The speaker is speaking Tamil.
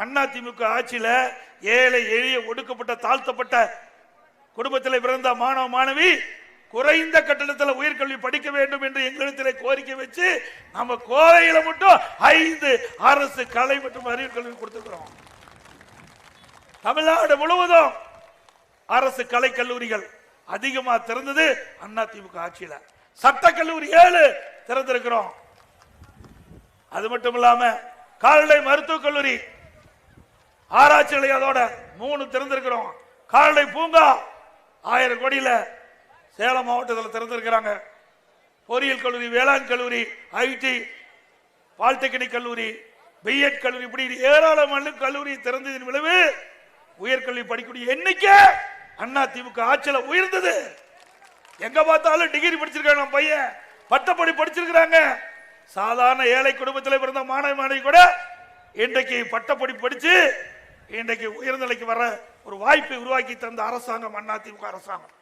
அதிமுக ஆட்சியில ஏழை எளிய ஒடுக்கப்பட்ட தாழ்த்தப்பட்ட குடும்பத்தில் பிறந்த மாணவ மாணவி குறைந்த கட்டணத்தில் உயர்கல்வி படிக்க வேண்டும் என்று எங்களிடத்தில் கோரிக்கை வச்சு நம்ம கோவையில மட்டும் 5 அரசு கலை மற்றும் அறிவியல் கல்வி கொடுத்திருக்கிறோம். தமிழ்நாடு முழுவதும் அரசு கலை கல்லூரிகள் அதிகமா திறந்தது அதிமுக ஆட்சியில. சட்டக்கல்லூரி 7 திறந்திருக்கிறோம். அது மட்டும் இல்லாம கால்நடை மருத்துவக் கல்லூரி ஆராய்ச்சி நிலையத்தோட 3 திறந்திருக்கிறோம். கால்நடை பூங்கா 1000 கோடியில சேலம் மாவட்டத்தில் திறந்திருக்கிறாங்க. பொறியியல் கல்லூரி, வேளாண் கல்லூரி, ஐடி, பாலிடெக்னிக் கல்லூரி, பிஎட் கல்லூரி, இப்படி ஏராளமான கல்லூரி திறந்ததின் விளைவு உயர்கல்வி படிக்கக்கூடிய எண்ணிக்கை அதிமுக ஆட்சியில உயர்ந்தது. எங்க பார்த்தாலும் டிகிரி படிச்சிருக்காங்க, நம்ம பையன் பட்டப்படி படிச்சிருக்கிறாங்க. சாதாரண ஏழை குடும்பத்தில் பிறந்த மாணவ மாணவி கூட இன்றைக்கு பட்டப்படி படிச்சு இன்றைக்கு உயர்நிலைக்கு வர ஒரு வாய்ப்பை உருவாக்கி தந்த அரசாங்கம் அதிமுக அரசாங்கம்.